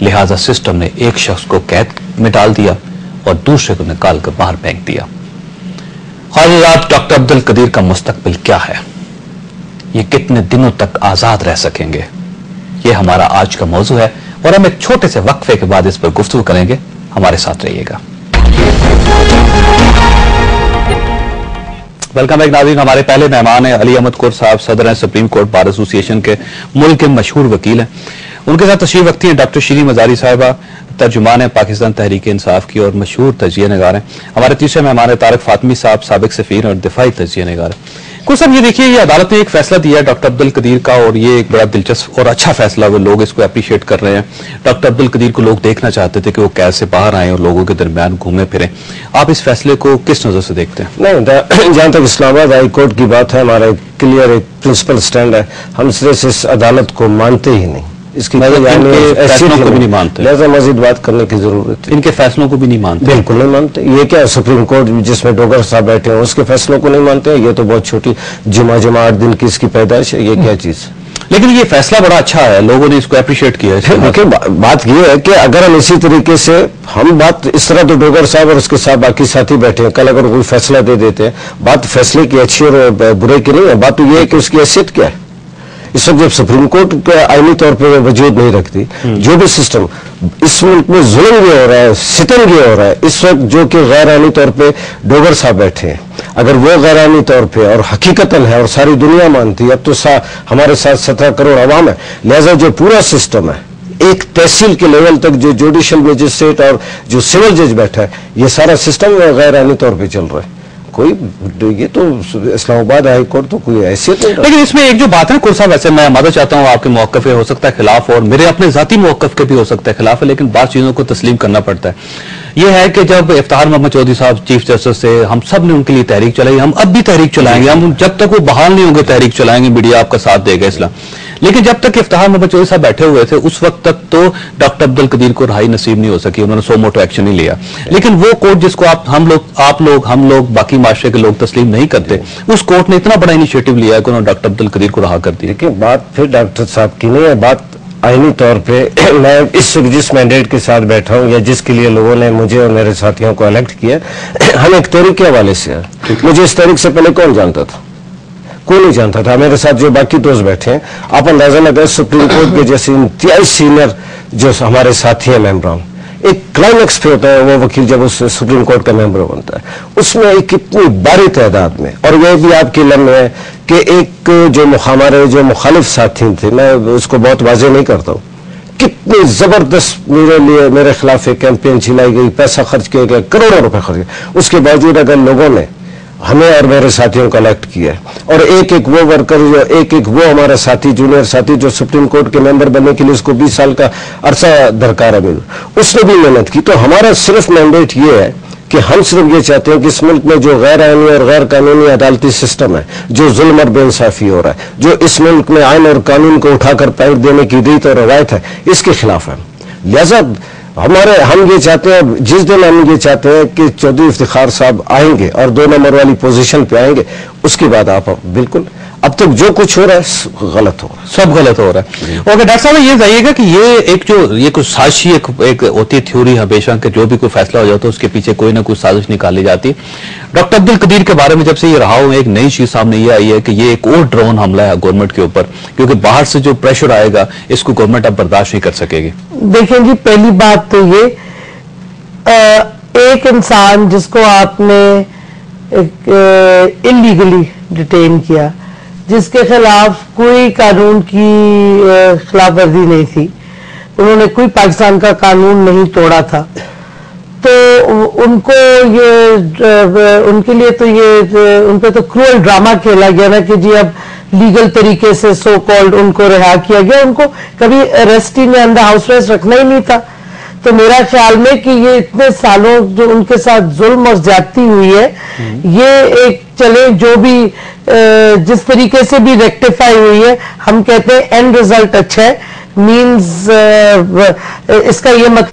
لہذا سسٹم نے ایک شخص کو قید میں ڈال دیا اور دوسرے کو نکال کر باہر پھینک دیا۔ خواجہ ڈاکٹر عبدالقدیر کا مستقبل کیا ہے؟ یہ کتنے دنوں تک آزاد رہ سکیں گے؟ یہ ہمارا آج کا موضوع ہے اور ہم ایک چھوٹے سے وقفے کے بعد اس پر گفتگو کریں گے۔ ہمارے ساتھ رہیے گا۔ ویلکم بیک ناظرین، ہمارے پہلے مہمان ہیں علی احمد کور صاحب، صدر ہیں سپریم کورٹ بار ایسوسی ایشن کے، ملک کے مشہور وکیل ہیں۔ ان کے ساتھ تشریف رکھتی ہیں ڈاکٹر شیریں مزاری صاحبہ، ترجمان ہیں پاکستان تحریک انصاف کی اور مشہور تجزیہ نگار ہیں۔ ہمارے تیسرے مہمان ہیں طارق فاطمی صاحب، سابق سفیر اور دفاعی تجزیہ نگار ہیں۔ کچھ صاحب یہ دیکھیے، یہ عدالت نے ایک فیصلہ دیا ہے ڈاکٹر عبدالقدیر کا، اور یہ ایک بڑا دلچسپ اور اچھا فیصلہ، وہ لوگ اس کو اپریشیٹ کر رہے ہیں۔ ڈاکٹر عبدالقدیر کو لوگ دیکھنا چاہتے تھے کہ وہ قید سے باہر آئیں اور لوگوں کے درمیان گھومے پھریں۔ آپ اس فیصلے کو کس نظر سے دیکھتے ہیں؟ نہیں، جہاں تک اسلام آباد ہائی کورٹ کی بات ہے، ہمارا کلیئر ایک پرنسپل سٹینڈ ہے، ہم صرف اس عدالت کو مانتے ہی نہیں، اس کی فیصلوں کو بھی نہیں مانتے، لہذا مزید بات کرنے کی ضرورت ہے۔ ان کے فیصلوں کو بھی نہیں مانتے؟ بالکل نہیں مانتے۔ یہ کیا سپریم کورٹ جس میں ڈوگر صاحب بیٹھے ہیں اس کے فیصلوں کو نہیں مانتے؟ یہ تو بہت چھوٹی جمعہ 8 دن کی اس کی پیدائش ہے، یہ کیا چیز؟ لیکن یہ فیصلہ بڑا اچھا ہے، لوگوں نے اس کو اپریشیٹ کیا ہے۔ بات یہ ہے کہ اگر ہم اسی طریقے سے ہم بات اس طرح، تو ڈوگر صاحب اور اس کے ساتھ باقی ساتھی بیٹھے ہیں، کل اگر کوئی فیصلہ دے دیتے ہیں، بات فیصلے کی اچھی اور برے کی نہیں ہے، بات تو یہ ہے کہ اس کی حیثیت کیا ہے۔ اس وقت جب سپریم کورٹ کا آئینی طور پہ وجود نہیں رکھتی، جو بھی سسٹم اس ملک میں ظلم یہ ہو رہا ہے، ستم یہ ہو رہا ہے اس وقت، جو کہ غیر آئینی طور پہ ڈوگر صاحب بیٹھے ہیں، اگر وہ غیر آئینی طور پہ اور حقیقتاً ہے اور ساری دنیا مانتی ہے، اب تو ہمارے ساتھ 17 کروڑ عوام ہے، لہذا جو پورا سسٹم ہے ایک تحصیل کے لیول تک، جو جوڈیشل مجسٹریٹ اور جو سول جج بیٹھا ہے، یہ سارا سسٹم غیر آئینی طور پہ چل رہا ہے۔ کوئی یہ تو اسلام آباد ہائی کورٹ تو کوئی حیثیت نہیں۔ لیکن اس میں ایک جو بات ہے کور صاحب، ویسے میں مدد چاہتا ہوں، آپ کے موقف کے ہو سکتا ہے خلاف اور میرے اپنے ذاتی موقف کے بھی ہو سکتا ہے خلاف ہے، لیکن بعض چیزوں کو تسلیم کرنا پڑتا ہے۔ یہ ہے کہ جب افتخار محمد چودھری صاحب چیف جسٹس سے، ہم سب نے ان کے لیے تحریک چلائی، ہم اب بھی تحریک چلائیں گے، ہم جب تک وہ بحال نہیں ہوں گے تحریک چلائیں گے، میڈیا آپ کا ساتھ دے گا اسلام۔ لیکن جب تک افتخار محمد چودھری صاحب بیٹھے ہوئے تھے اس وقت تک تو ڈاکٹر عبدالقدیر کو رہائی نصیب نہیں ہو سکی، انہوں نے سو موٹو ایکشن نہیں لیا۔ لیکن وہ کورٹ جس کو ہم لوگ باقی معاشرے کے لوگ تسلیم نہیں کرتے، اس کورٹ نے اتنا بڑا انیشیٹو لیا ہے کہ انہوں نے ڈاکٹر عبدالقدیر کو رہا کر دیا۔ دیکھیں، بات پھر ڈاکٹر صاحب کی نہیں ہے، بات آئینی طور پہ میں جس مینڈیٹ کے ساتھ بیٹھا ہوں یا جس کے لیے لوگوں نے مجھے اور میرے ساتھیوں کو الیکٹ کیا، ہم ایک تحریک کے حوالے سے ہیں۔ مجھے اس تحریک سے پہلے کون جانتا تھا؟ کوئی نہیں جانتا تھا۔ میرے ساتھ جو باقی دوست بیٹھے ہیں، آپ اندازہ لگائیں، سپریم کورٹ کے جیسے انتہائی سینئر جو ہمارے ساتھی ہیں ممبران، ایک کلائمیکس پہ ہوتا ہے وہ وکیل جب اس سپریم کورٹ کا ممبر بنتا ہے، اس میں ایک اتنی باری تعداد میں، اور یہ بھی آپ کی علم میں ہے کہ ایک جو ہمارے جو مخالف ساتھی تھے، میں اس کو بہت واضح نہیں کرتا ہوں، کتنی زبردست میرے لیے میرے خلاف ایک کیمپین چلائی گئی، پیسہ خرچ کیا گیا، کروڑوں روپے خرچ کیا، اس کے باوجود اگر لوگوں نے ہمیں اور میرے ساتھیوں کو الیکٹ کیا ہے، اور ایک وہ ورکر جو ایک وہ ہمارا ساتھی جونیئر ساتھی جو سپریم کورٹ کے ممبر بننے کے لیے اس کو 20 سال کا عرصہ درکار ہے، اس نے بھی محنت کی، تو ہمارا صرف مینڈیٹ یہ ہے کہ ہم صرف یہ چاہتے ہیں کہ اس ملک میں جو غیر آئینی اور غیر قانونی عدالتی سسٹم ہے، جو ظلم اور بے انصافی ہو رہا ہے، جو اس ملک میں آئین اور قانون کو اٹھا کر پینٹ دینے کی ریت اور روایت ہے، اس کے خلاف ہے۔ لہذا ہم یہ چاہتے ہیں، جس دن ہم یہ چاہتے ہیں کہ چودھری افتخار صاحب آئیں گے اور 2 نمبر والی پوزیشن پہ آئیں گے، اس کے بعد آپ بالکل اب تک جو کچھ ہو رہا ہے غلط ہو رہا ہے، سب غلط ہو رہا ہے۔ اوکے ڈاکٹر صاحب، یہ بتائیے گا کہ یہ کچھ سازشی ایک ہوتی تھیوری ہمیشہ کہ جو بھی کوئی فیصلہ ہو جاتا ہے اس کے پیچھے کوئی نہ کوئی سازش نکالی جاتی ہے۔ ڈاکٹر عبدالقدیر کے بارے میں جب سے یہ رہا ہوں، ایک نئی چیز سامنے یہ آئی ہے کہ یہ ایک اور ڈرون حملہ ہے گورنمنٹ کے اوپر، کیونکہ باہر سے جو پریشر آئے گا اس کو گورنمنٹ اب برداشت نہیں کر سکے گی۔ دیکھیں جی، پہلی بات تو یہ ایک انسان جس کو آپ نے انلیگلی ڈیٹین کیا، جس کے خلاف کوئی قانون کی خلاف ورزی نہیں تھی، انہوں نے کوئی پاکستان کا قانون نہیں توڑا تھا، تو ان کو ان کے لیے تو ان پہ تو کروئل ڈرامہ کھیلا گیا نا کہ جی اب لیگل طریقے سے سو کالڈ ان کو رہا کیا گیا، ان کو کبھی اریسٹ ہی میں اندر ہاؤس ریسٹ رکھنا ہی نہیں تھا۔ تو میرا خیال میں کہ یہ اتنے سالوں جو ان کے ساتھ ظلم اور زیادتی ہوئی ہے، یہ ایک چلے جو بھی جس طریقے سے بھی ریکٹیفائی ہوئی ہے، ہم کہتے ہیں اینڈ ریزلٹ اچھا ہے، مینز اس کا یہ مطلب